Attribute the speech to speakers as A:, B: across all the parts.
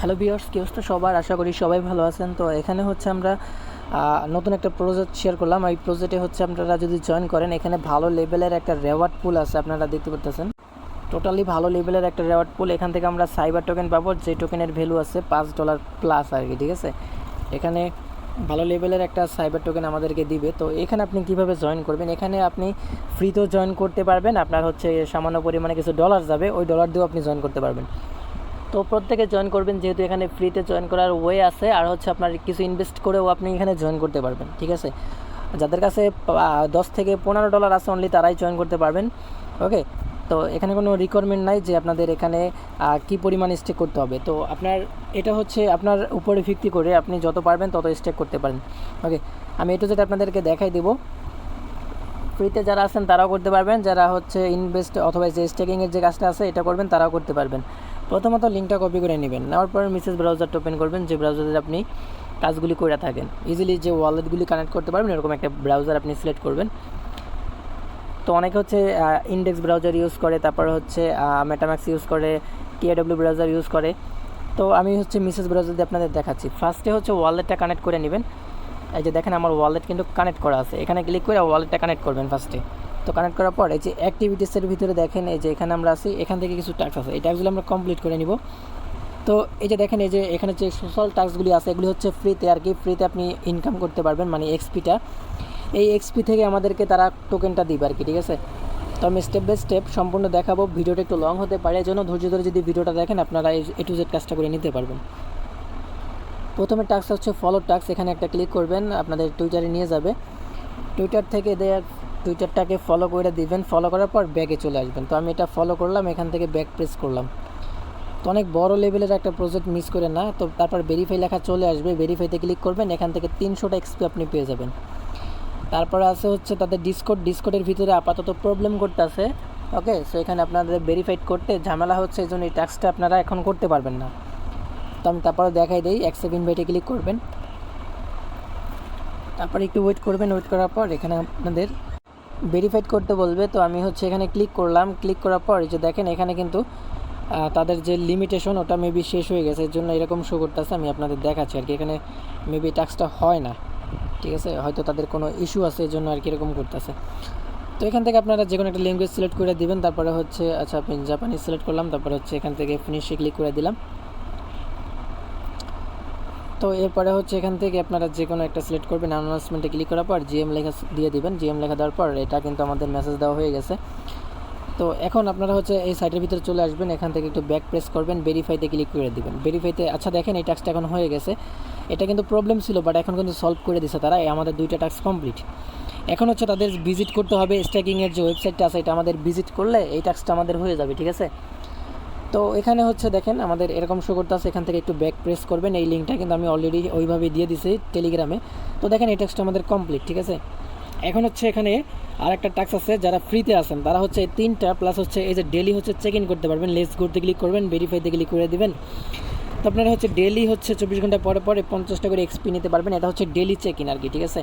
A: Hello viewers, কী অবস্থা সবার? আশা করি সবাই ভালো আছেন। তো এখানে হচ্ছে আমরা নতুন একটা প্রজেক্ট শেয়ার করলাম। এই প্রজেক্টে হচ্ছে আপনারা যদি জয়েন করেন, এখানে ভালো লেভেলের একটা রেওয়ার্ড পুল আছে, আপনারা দেখতে পাচ্ছেন। টোটালি ভালো লেভেলের একটা রেওয়ার্ড পুল। এখান থেকে আমরা সাইবার টোকেন পাবো, যে টোকেনের ভ্যালু আছে $5 প্লাস আর কি, ঠিক আছে। এখানে ভালো লেভেলের একটা সাইবার টোকেন আমাদেরকে দিবে। তো এখানে আপনি কিভাবে জয়েন করবেন? এখানে আপনি ফ্রিতেও জয়েন করতে পারবেন, আপনার হচ্ছে সামান্য পরিমাণে কিছু ডলার যাবে, ওই ডলার দিয়েও আপনি জয়েন করতে পারবেন। তো প্রত্যেকে জয়েন করবেন, যেহেতু এখানে ফ্রিতে জয়েন করার ওয়ে আছে, আর হচ্ছে আপনার কিছু ইনভেস্ট করেও আপনি এখানে জয়েন করতে পারবেন, ঠিক আছে। যাদের কাছে $10 থেকে $15 আছে অনলি তারাই জয়েন করতে পারবেন। ওকে, তো এখানে কোনো রিকোয়ারমেন্ট নাই যে আপনাদের এখানে কি পরিমাণ স্টেক করতে হবে। তো আপনার এটা হচ্ছে আপনার উপরে ভিত্তি করে আপনি যত পারবেন তত স্টেক করতে পারেন। ওকে, আমি এটা যেটা আপনাদেরকে দেখাই দেবো। ফ্রিতে যারা আছেন তারাও করতে পারবেন, যারা হচ্ছে ইনভেস্ট অথবা যে স্টেকিংয়ের যে কাজটা আছে এটা করবেন তারাও করতে পারবেন। প্রথমত লিঙ্কটা কপি করে নেবেন, নেওয়ার পর মেসেজ ব্রাউজারটা ওপেন করবেন, যে ব্রাউজারে আপনি কাজগুলি করে থাকেন। ইজিলি যে ওয়ালেটগুলি কানেক্ট করতে পারবেন এরকম একটা ব্রাউজার আপনি সিলেক্ট করবেন। তো অনেকে হচ্ছে ইন্ডেক্স ব্রাউজার ইউজ করে, তারপর হচ্ছে মেটাম্যাক্স ইউজ করে, টিআইডব্লিউ ব্রাউজার ইউজ করে। তো আমি হচ্ছে মেসেজ ব্রাউজার দিয়ে আপনাদের দেখাচ্ছি। ফার্স্টে হচ্ছে ওয়ালেটটা কানেক্ট করে নেবেন। এই যে দেখেন আমার ওয়ালেট কিন্তু কানেক্ট করা আছে, এখানে ক্লিক করে ওয়ালেটটা কানেক্ট করবেন ফার্স্টে। তো কানেক্ট করার পর এই যে অ্যাক্টিভিটিসের ভিতরে দেখেন, এই যে এখানে আমরা আছি, এখান থেকে কিছু টাস্ক আছে, এই টাস্কগুলো আমরা কমপ্লিট করে নিব। তো এই যে দেখেন, এই যে এখানে যে সোশ্যাল টাস্কগুলি আছে এগুলি হচ্ছে ফ্রিতে আর কি, ফ্রিতে আপনি ইনকাম করতে পারবেন, মানে এক্সপিটা। এই এক্সপি থেকে আমাদেরকে তারা টোকেনটা দিবে আর কি, ঠিক আছে। তো আমি স্টেপ বাই স্টেপ সম্পূর্ণ দেখাবো। ভিডিওটা একটু লং হতে পারে, এই জন্য ধৈর্য ধরে যদি ভিডিওটা দেখেন আপনারা এই A to Z কাজটা করে নিতে পারবেন। প্রথমে টাস্ক হচ্ছে ফলো টাস্ক, এখানে একটা ক্লিক করবেন, আপনাদের টুইটারে নিয়ে যাবে। টুইটার থেকে টুইটারটাকে ফলো করে দিবেন, ফলো করার পর ব্যাকে চলে আসবেন। তো আমি এটা ফলো করলাম, এখান থেকে ব্যাক প্রেস করলাম। তো অনেক বড় লেভেলের একটা প্রজেক্ট মিস করে না। তো তারপর ভেরিফাই লেখা চলে আসবে, ভেরিফাইতে ক্লিক করবেন, এখান থেকে 300টা এক্সপি আপনি পেয়ে যাবেন। তারপরে আছে হচ্ছে তাদের ডিসকোডের ভিতরে আপাতত প্রবলেম করতেছে। ওকে, সো এখানে আপনাদের ভেরিফাইড করতে ঝামেলা হচ্ছে, এই জন্য এই টাস্কটা আপনারা এখন করতে পারবেন না। তো আমি তারপরে দেখাই দিই, অ্যাকসেপ্ট ইনভাইটে ক্লিক করবেন, তারপরে একটু ওয়েট করবেন। ওয়েট করার পর এখানে আপনাদের ভেরিফাইড করতে বলবে। তো আমি হচ্ছে এখানে ক্লিক করলাম, ক্লিক করার পর এই যে দেখেন এখানে কিন্তু তাদের যে লিমিটেশন ওটা মেবি শেষ হয়ে গেছে, এর জন্য এরকম শো করতেছে। আমি আপনাদের দেখাচ্ছি আর কি, এখানে মেবি টাস্কটা হয় না, ঠিক আছে, হয়তো তাদের কোনো ইস্যু আছে এই জন্য আর কি এরকম করতেছে। তো এখান থেকে আপনারা যে কোনো একটা ল্যাঙ্গুয়েজ সিলেক্ট করে দিবেন, তারপরে হচ্ছে আচ্ছা আমি জাপানিজ সিলেক্ট করলাম, তারপরে হচ্ছে এখান থেকে ফিনিশে ক্লিক করে দিলাম। তো এরপরে হচ্ছে এখান থেকে আপনারা যে কোনো একটা সিলেক্ট করবেন, অ্যানাউন্সমেন্টে ক্লিক করার পর জিএম লেখা দিয়ে দিবেন। জিএম লেখা দেওয়ার পর এটা কিন্তু আমাদের মেসেজ দেওয়া হয়ে গেছে। তো এখন আপনারা হচ্ছে এই সাইটের ভিতরে চলে আসবেন, এখান থেকে একটু ব্যাক প্রেস করবেন, ভেরিফাইতে ক্লিক করে দিবেন। ভেরিফাইতে আচ্ছা দেখেন এই টাস্কটা এখন হয়ে গেছে। এটা কিন্তু প্রবলেম ছিল, বাট এখন কিন্তু সলভ করে দিছে তারা। আমাদের 2টা টাস্ক কমপ্লিট। এখন হচ্ছে তাদের ভিজিট করতে হবে, স্ট্যাকিংয়ের যে ওয়েবসাইটটা আছে এটা আমাদের ভিজিট করলে এই টাস্কটা আমাদের হয়ে যাবে, ঠিক আছে। তো এখানে হচ্ছে দেখেন আমাদের এরকম শো করতে আছে, এখান থেকে একটু ব্যাক প্রেস করবেন। এই লিঙ্কটা কিন্তু আমি অলরেডি ওইভাবে দিয়ে দিছি টেলিগ্রামে। তো দেখেন এই টাস্কটা আমাদের কমপ্লিট, ঠিক আছে। এখন হচ্ছে এখানে আর একটা টাস্ক আছে, যারা ফ্রিতে আছেন তারা হচ্ছে এই 3টা প্লাস হচ্ছে এই যে ডেলি হচ্ছে চেক ইন করতে পারবেন। লেটস গোতে ক্লিক করবেন, ভেরিফাইতে ক্লিক করে দিবেন। তো আপনারা হচ্ছে ডেলি হচ্ছে 24 ঘন্টা পরে পরে 50টা করে এক্সপি নিতে পারবেন। এটা হচ্ছে ডেলি চেক ইন আর কি, ঠিক আছে।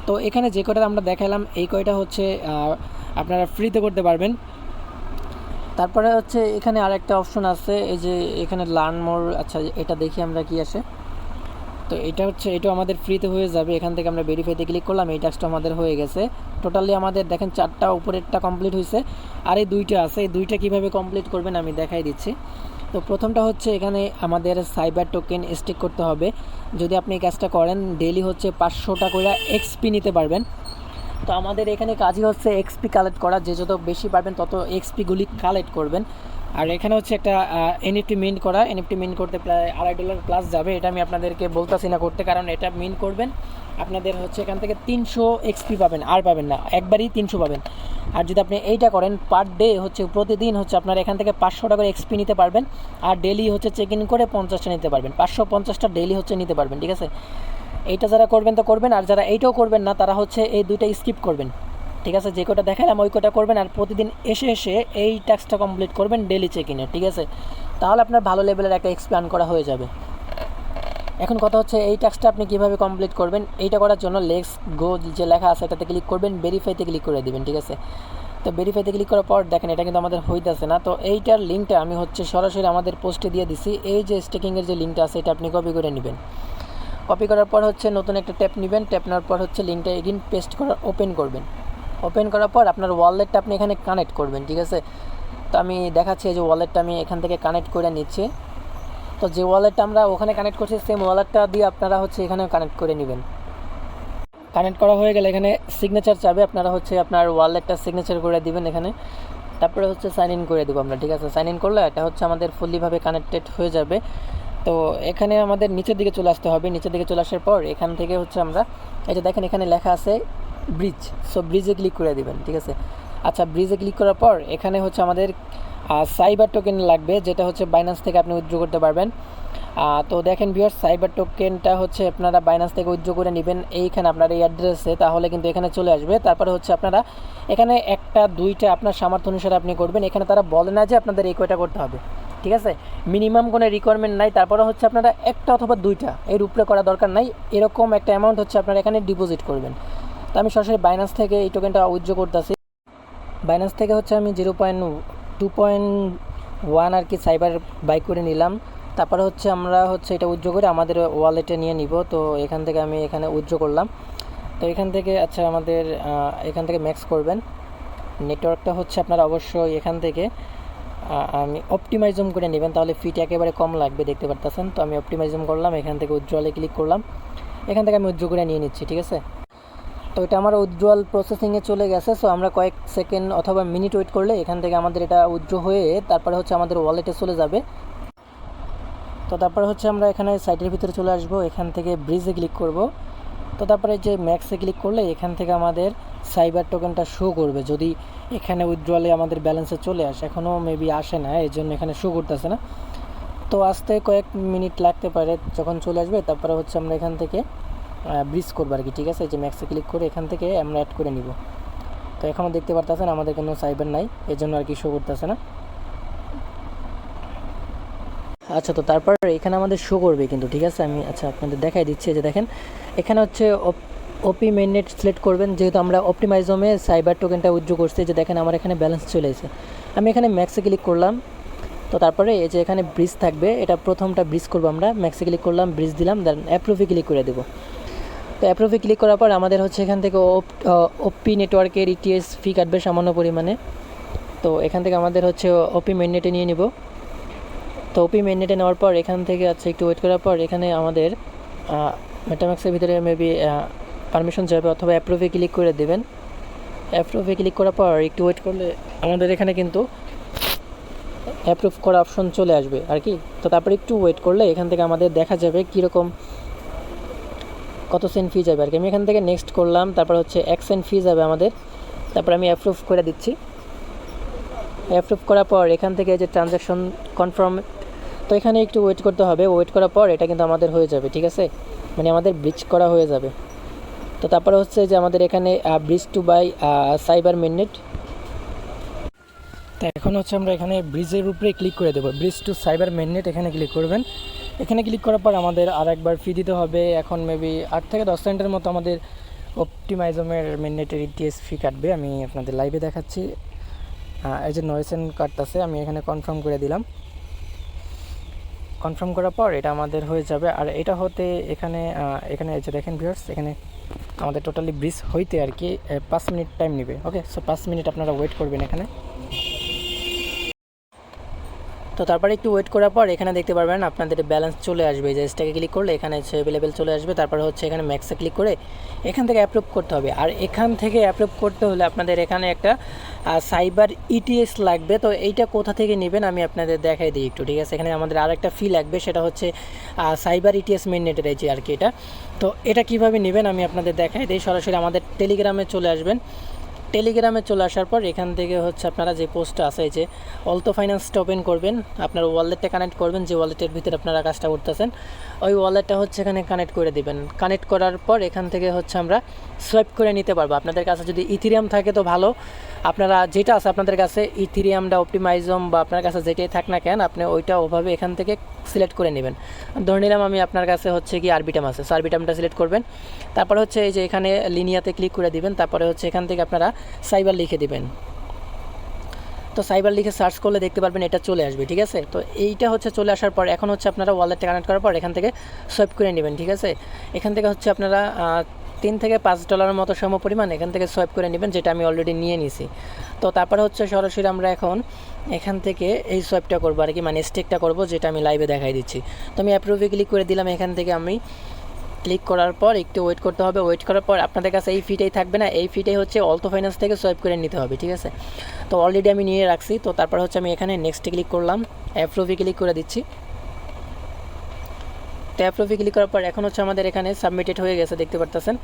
A: তো এখানে যে কয়টা আমরা দেখালাম এই কয়টা হচ্ছে আপনারা ফ্রিতে করতে পারবেন। তারপরে হচ্ছে এখানে আরেকটা অপশন আছে, এই যে এখানে লার্ন মোর। আচ্ছা এটা দেখি আমরা কি আসে। তো এটা হচ্ছে এটাও আমাদের ফ্রিতে হয়ে যাবে। এখান থেকে আমরা ভেরিফাইতে ক্লিক করলাম, এই টাস্কটা আমাদের হয়ে গেছে। টোটালি আমাদের দেখেন 4টা উপরেরটা কমপ্লিট হয়েছে, আর এই 2টা আছে। এই 2টা কীভাবে কমপ্লিট করবেন আমি দেখাই দিচ্ছি। তো প্রথমটা হচ্ছে এখানে আমাদের সাইবার টোকেন স্টেক করতে হবে। যদি আপনি এই কাজটা করেন ডেইলি হচ্ছে 500টা করে এক্সপি নিতে পারবেন। তো আমাদের এখানে কাজই হচ্ছে এক্সপি কালেক্ট করা, যে যত বেশি পারবেন তত এক্সপিগুলি কালেক্ট করবেন। আর এখানে হচ্ছে একটা এনএফটি মিন্ট করা, এনএফটি মিন্ট করতে প্রায় $2.5 প্লাস যাবে। এটা আমি আপনাদেরকে বলতেছি না করতে, কারণ এটা মিন্ট করবেন আপনাদের হচ্ছে এখান থেকে 300 এক্সপি পাবেন, আর পাবেন না, একবারই 300 পাবেন। আর যদি আপনি এইটা করেন পার ডে হচ্ছে প্রতিদিন হচ্ছে আপনার এখান থেকে 500টা করে এক্সপি নিতে পারবেন। আর ডেলি হচ্ছে চেক ইন করে 50টা নিতে পারবেন, 550টা ডেলি হচ্ছে নিতে পারবেন, ঠিক আছে। এইটা যারা করবেন তো করবেন, আর যারা এইটাও করবেন না তারা হচ্ছে এই 2টা স্কিপ করবেন, ঠিক আছে। যে কটা দেখালাম ওই কটা করবেন, আর প্রতিদিন এসে এসে এই টাস্কটা কমপ্লিট করবেন ডেলি চেক ইনে, ঠিক আছে। তাহলে আপনার ভালো লেভেলের একটা এক্সপ্যান্ড করা হয়ে যাবে। এখন কথা হচ্ছে এই টাস্কটা আপনি কীভাবে কমপ্লিট করবেন। এইটা করার জন্য লেটস গো যে লেখা আছে এটাতে ক্লিক করবেন, ভেরিফাইতে ক্লিক করে দেবেন, ঠিক আছে। তো ভেরিফাইতে ক্লিক করার পর দেখেন এটা কিন্তু আমাদের হইতেছে না। তো এইটার লিঙ্কটা আমি হচ্ছে সরাসরি আমাদের পোস্টে দিয়ে দিছি। এই যে স্টেকিংয়ের যে লিঙ্কটা আছে এটা আপনি কপি করে নেবেন। কপি করার পর হচ্ছে নতুন একটা ট্যাপ নেবেন, ট্যাপ নেওয়ার পর হচ্ছে লিঙ্কটা এগেইন পেস্ট করার ওপেন করবেন। ওপেন করার পর আপনার ওয়ালেটটা আপনি এখানে কানেক্ট করবেন, ঠিক আছে। তো আমি দেখাচ্ছি এই যে ওয়ালেটটা আমি এখান থেকে কানেক্ট করে নিচ্ছি। তো যে ওয়ালেটটা আমরা ওখানে কানেক্ট করছি সেম ওয়ালেটটা দিয়ে আপনারা হচ্ছে এখানে কানেক্ট করে নেবেন। কানেক্ট করা হয়ে গেলে এখানে সিগনেচার চাবে, আপনারা হচ্ছে আপনার ওয়ালেটটা সিগনেচার করে দিবেন এখানে। তারপরে হচ্ছে সাইন ইন করে দেবো আমরা, ঠিক আছে। সাইন ইন করলে এটা হচ্ছে আমাদের ফুললিভাবে কানেক্টেড হয়ে যাবে। তো এখানে আমাদের নিচের দিকে চলে আসতে হবে। নিচের দিকে চলে আসার পর এখান থেকে হচ্ছে আমরা এই যে দেখেন এখানে লেখা আছে ব্রিজ, সো ব্রিজে ক্লিক করে দিবেন, ঠিক আছে। আচ্ছা, ব্রিজে ক্লিক করার পর এখানে হচ্ছে আমাদের সাইবার টোকেন লাগবে, যেটা হচ্ছে বাইন্যান্স থেকে আপনি উইথড্র করতে পারবেন। তো দেখেন ভিউয়ার্স, সাইবার টোকেনটা হচ্ছে আপনারা বাইন্যান্স থেকে উইথড্র করে নেবেন এইখানে আপনার এই অ্যাড্রেসে, তাহলে কিন্তু এখানে চলে আসবে। তারপরে হচ্ছে আপনারা এখানে একটা দুইটা আপনার সামর্থ্য অনুসারে আপনি করবেন। এখানে তারা বলে না যে আপনাদের এই কয়টা করতে হবে, ঠিক আছে। মিনিমাম কোনো রিকোয়ারমেন্ট নাই। তারপরে হচ্ছে আপনারা একটা অথবা দুইটা, এর উপরে করা দরকার নাই। এরকম একটা অ্যামাউন্ট হচ্ছে আপনারা এখানে ডিপোজিট করবেন। তো আমি সরাসরি বাইন্যান্স থেকে এই টোকেনটা উইথড্র করতেছি। বাইন্যান্স থেকে হচ্ছে আমি 0.2.1 আর কি সাইবার বাই করে নিলাম। তারপরে হচ্ছে আমরা হচ্ছে এটা উইথড্র করে আমাদের ওয়ালেটে নিয়ে নিব। তো এখান থেকে আমি এখানে উইথড্র করলাম। তো এখান থেকে আচ্ছা আমাদের এখান থেকে ম্যাক্স করবেন। নেটওয়ার্কটা হচ্ছে আপনারা অবশ্যই এখান থেকে আমি অপটিমাইজম করে নেবেন, তাহলে ফিটা একেবারে কম লাগবে, দেখতে পারতেছেন। তো আমি অপটিমাইজম করলাম, এখান থেকে উইথড্রলে ক্লিক করলাম। এখান থেকে আমি উইথড্র করে নিয়ে নিচ্ছি, ঠিক আছে। তো এটা আমার উইথড্রয়াল প্রসেসিংয়ে চলে গেছে। সো আমরা কয়েক সেকেন্ড অথবা মিনিট ওয়েট করলে এখান থেকে আমাদের এটা উইথড্র হয়ে তারপরে হচ্ছে আমাদের ওয়ালেটে চলে যাবে। তো তারপরে হচ্ছে আমরা এখানে সাইটের ভিতরে চলে আসব, এখান থেকে ব্রিজে ক্লিক করব। তো তারপরে যে ম্যাক্সে ক্লিক করলে এখান থেকে আমাদের সাইবার টোকেনটা শো করবে। যদি এখানে উইথড্রয়ালে আমাদের ব্যালেন্সে চলে আসে, এখনও মেবি আসে না, এই জন্য এখানে শো করতেছে না। তো আসতে কয়েক মিনিট লাগতে পারে, যখন চলে আসবে তারপরে হচ্ছে আমরা এখান থেকে ব্রিজ করবো আর কি, ঠিক আছে। যে ম্যাক্সে ক্লিক করে এখান থেকে আমরা অ্যাড করে নিব। তো এখনও দেখতে পারতেছেন আমাদের কোনো সাইবার নাই, এর জন্য আর কি শো করতেছে না। আচ্ছা, তো তারপর এখানে আমাদের শো করবে কিন্তু, ঠিক আছে। আমি আচ্ছা আপনাদের দেখাই দিচ্ছি, যে দেখেন এখানে হচ্ছে ওপি মেইননেট সিলেক্ট করবেন, যেহেতু আমরা অপটিমাইজমে সাইবার টোকেনটা উইথড্র করছি। যে দেখেন আমার এখানে ব্যালেন্স চলে এসেছে, আমি এখানে ম্যাক্সে ক্লিক করলাম। তো তারপরে এই যে এখানে ব্রিজ থাকবে, এটা প্রথমটা ব্রিজ করবো আমরা। ম্যাক্সে ক্লিক করলাম, ব্রিজ দিলাম, দেন অ্যাপ্রুভে ক্লিক করে দেবো। তো অ্যাপ্রুভে ক্লিক করার পর আমাদের হচ্ছে এখান থেকে ওপি নেটওয়ার্কের ইটিএস ফি কাটবে সামান্য পরিমাণে। তো এখান থেকে আমাদের হচ্ছে ওপি মেইননেটে নিয়ে নিব। তো ওপি মেইননেটে নেওয়ার পর এখান থেকে আচ্ছা একটু ওয়েট করার পর এখানে আমাদের মেটাম্যাক্সের ভিতরে মেবি পারমিশন যাবে, অথবা অ্যাপ্রুভে ক্লিক করে দেবেন। অ্যাপ্রুভে ক্লিক করার পর একটু ওয়েট করলে আমাদের এখানে কিন্তু অ্যাপ্রুভ করা অপশন চলে আসবে আর কি। তো তারপরে একটু ওয়েট করলে এখান থেকে আমাদের দেখা যাবে কীরকম কত সেন্ট ফি যাবে আর কি। আমি এখান থেকে নেক্সট করলাম, তারপর হচ্ছে 1 সেন্ট ফি যাবে আমাদের। তারপর আমি অ্যাপ্রুভ করে দিচ্ছি। অ্যাপ্রুভ করার পর এখান থেকে যে ট্রানজ্যাকশন কনফার্ম, তো এখানে একটু ওয়েট করতে হবে। ওয়েট করার পর এটা কিন্তু আমাদের হয়ে যাবে, ঠিক আছে, মানে আমাদের ব্রিজ করা হয়ে যাবে। তো তারপরে হচ্ছে যে আমাদের এখানে bridge to by cyber mainnet. তো এখন হচ্ছে আমরা এখানে ব্রিজের উপরে ক্লিক করে দেবো, ব্রিজ টু সাইবার মেইননেট, এখানে ক্লিক করবেন। এখানে ক্লিক করার পর আমাদের আর একবার ফি দিতে হবে। এখন মেবি 8 থেকে 10 সেন্টের মতো আমাদের অপটিমাইজমের মেইননেটের ইটিএস ফি কাটবে। আমি আপনাদের লাইভে দেখাচ্ছি। এই যে 9 সেন্ট কাটতেছে, আমি এখানে কনফার্ম করে দিলাম। কনফার্ম করার পর এটা আমাদের হয়ে যাবে। আর এটা হতে এখানে এই যে দেখেন ভিউয়ার্স, এখানে আমাদের টোটালি ব্রিজ হইতে আর কি 5 মিনিট টাইম নেবে। ওকে, সো 5 মিনিট আপনারা ওয়েট করবেন এখানে। তো তারপরে একটু ওয়েট করার পর এখানে দেখতে পারবেন আপনাদের ব্যালেন্স চলে আসবে। যে স্ট্যাকে ক্লিক করলে এখানে অ্যাভেলেবেল চলে আসবে। তারপরে হচ্ছে এখানে ম্যাক্সে ক্লিক করে এখান থেকে অ্যাপ্রুভ করতে হবে। আর এখান থেকে অ্যাপ্রুভ করতে হলে আপনাদের এখানে একটা সাইবার ইটিএস লাগবে। তো এইটা কোথা থেকে নেবেন আমি আপনাদের দেখাই দিই একটু, ঠিক আছে। এখানে আমাদের আর একটা ফি লাগবে, সেটা হচ্ছে সাইবার ইটিএস মেইননেটের এই যে আর কি এটা। তো এটা কীভাবে নেবেন আমি আপনাদের দেখাই দিই। সরাসরি আমাদের টেলিগ্রামে চলে আসবেন। টেলিগ্রামে চলে আসার পর এখান থেকে হচ্ছে আপনারা যে পোস্টটা আছে, যে অলতো ফাইন্যান্সটা ওপেন করবেন, আপনার ওয়ালেটটা কানেক্ট করবেন, যে ওয়ালেটের ভিতরে আপনারা কাজটা করতেছেন ওই ওয়ালেটটা হচ্ছে এখানে কানেক্ট করে দিবেন। কানেক্ট করার পর এখান থেকে হচ্ছে আমরা সোয়াইপ করে নিতে পারবো। আপনাদের কাছে যদি ইথিরিয়াম থাকে তো ভালো, আপনারা যেটা আছে আপনাদের কাছে ইথিরিয়ামটা অপটিমাইজম বা আপনার কাছে যেটাই থাক না কেন, আপনি ওইটা ওভাবে এখান থেকে সিলেক্ট করে নেবেন। ধরে নিলাম আমি আপনার কাছে হচ্ছে কি আরবিটাম আছে, সো আরবিটামটা সিলেক্ট করবেন। তারপরে হচ্ছে এই যে এখানে লিনিয়াতে ক্লিক করে দিবেন। তারপরে হচ্ছে এখান থেকে আপনারা সাইবার লিখে দিবেন, তো সাইবার লিখে সার্চ করলে দেখতে পারবেন এটা চলে আসবে, ঠিক আছে। তো এইটা হচ্ছে চলে আসার পর এখন হচ্ছে আপনারা ওয়ালেটটা কানেক্ট করার পর এখান থেকে সোয়াইপ করে নেবেন, ঠিক আছে। এখান থেকে হচ্ছে আপনারা $3 থেকে $5 মতো সমপরিমাণ এখান থেকে সোয়াইপ করে নেবেন, যেটা আমি অলরেডি নিয়ে নিছি। তো তারপরে হচ্ছে সরাসরি আমরা এখন এখান থেকে এই সোয়াইপটা করবো আর কি, মানে স্টেকটা করবো, যেটা আমি লাইভে দেখাই দিচ্ছি। তো আমি অ্যাপ্রুভে ক্লিক করে দিলাম। এখান থেকে আমি ক্লিক করার পর একটু ওয়েট করতে হবে। ওয়েট করার পর আপনাদের কাছে এই ফিটাই থাকবে না, এই ফিটাই হচ্ছে অল্টো ফাইন্যান্স থেকে সোয়াইপ করে নিতে হবে, ঠিক আছে। তো অলরেডি আমি নিয়ে রাখছি। তো তারপর হচ্ছে আমি এখানে নেক্সটে ক্লিক করলাম, অ্যাপ্রুভে ক্লিক করে দিচ্ছি। তো অ্যাপ্রুভে ক্লিক করার পর এখন হচ্ছে আমাদের এখানে সাবমিটেড হয়ে গেছে, দেখতে পারতেছেন।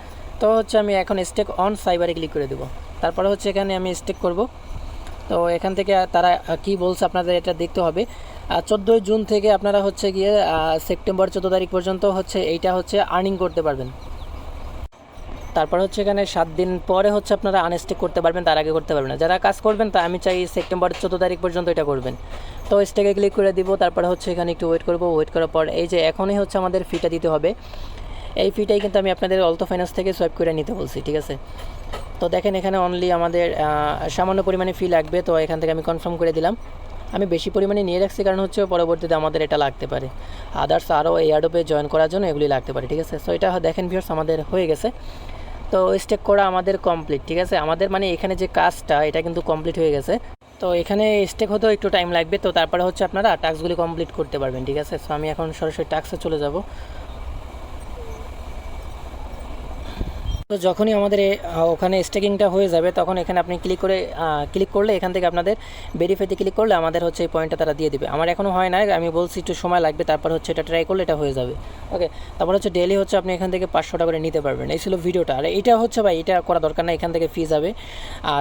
A: তো হচ্ছে আমি এখন স্টেক অন সাইবারে ক্লিক করে দেবো। তারপরে হচ্ছে এখানে আমি স্টেক করব। তো এখান থেকে তারা কি বলছে আপনাদের এটা দেখতে হবে। 14 জুন থেকে আপনারা হচ্ছে গিয়ে সেপ্টেম্বর 14 তারিখ পর্যন্ত হচ্ছে এইটা হচ্ছে আর্নিং করতে পারবেন। তারপর হচ্ছে এখানে 7 দিন পরে হচ্ছে আপনারা আনস্টেক করতে পারবেন, তার আগে করতে পারবেন না। যারা কাজ করবেন তা আমি চাই সেপ্টেম্বর 14 তারিখ পর্যন্ত এটা করবেন। তো স্টেকে ক্লিক করে দিব। তারপরে হচ্ছে এখানে একটু ওয়েট করব। ওয়েট করার পর এই যে এখনই হচ্ছে আমাদের ফিটা দিতে হবে। এই ফিটাই কিন্তু আমি আপনাদের অল্টো ফাইন্যান্স থেকে সোয়াইপ করে নিতে বলছি, ঠিক আছে। তো দেখেন এখানে অনলি আমাদের সামান্য পরিমাণে ফি লাগবে। তো এখান থেকে আমি কনফার্ম করে দিলাম। আমি বেশি পরিমাণে নিয়ে রাখছি, কারণ হচ্ছে পরবর্তীতে আমাদের এটা লাগতে পারে, আদার্স আরও এই অ্যাডোবে জয়েন করার জন্য এগুলি লাগতে পারে, ঠিক আছে। সো এটা দেখেন ভিউয়ার্স আমাদের হয়ে গেছে। তো স্টেক করা আমাদের কমপ্লিট, ঠিক আছে। আমাদের মানে এখানে যে কাজটা এটা কিন্তু কমপ্লিট হয়ে গেছে। তো এখানে স্টেক হতেও একটু টাইম লাগবে। তো তারপরে হচ্ছে আপনারা টাস্কগুলি কমপ্লিট করতে পারবেন, ঠিক আছে। সো আমি এখন সরাসরি টাস্কে চলে যাব। তো যখনই আমাদের ওখানে স্টেকিংটা হয়ে যাবে তখন এখানে আপনি ক্লিক করলে এখান থেকে আপনাদের ভেরিফাইতে ক্লিক করলে আমাদের হচ্ছে এই পয়েন্টটা তারা দিয়ে দেবে। আমার এখনও হয় না, আমি বলছি একটু সময় লাগবে। তারপর হচ্ছে এটা ট্রাই করলে এটা হয়ে যাবে, ওকে। তারপর হচ্ছে ডেলি হচ্ছে আপনি এখান থেকে 500 টাকা করে নিতে পারবেন। এই ছিল ভিডিওটা। আর এটা হচ্ছে ভাই এটা করা দরকার না, এখান থেকে ফি যাবে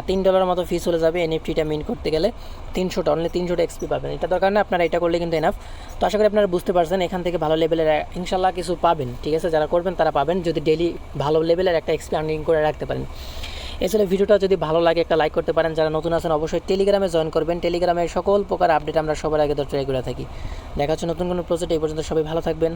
A: $3 মতো ফি চলে যাবে এনএফটিটা মিন করতে গেলে। 300টা অনলি 300টা এক্সপি পাবেন, এটা দরকার না। আপনারা এটা করলে কিন্তু এনাফ। তো আশা করি আপনারা বুঝতে পারছেন, এখান থেকে ভালো লেভেলের ইনশাল্লাহ কিছু পাবেন, ঠিক আছে। যারা করবেন তারা পাবেন, যদি ডেলি ভালো লেভেলের একটা এক্সপি আর্নিং করে রাখতে পারেন। এছাড়া ভিডিওটা যদি ভালো লাগে একটা লাইক করতে পারেন। যারা নতুন আছেন অবশ্যই টেলিগ্রামে জয়েন করবেন। টেলিগ্রামের সকল প্রকার আপডেট আমরা সবার আগে ট্রাই করে থাকি। দেখা হচ্ছে নতুন কোনো প্রজেক্ট। এই পর্যন্ত সবাই ভালো থাকবেন।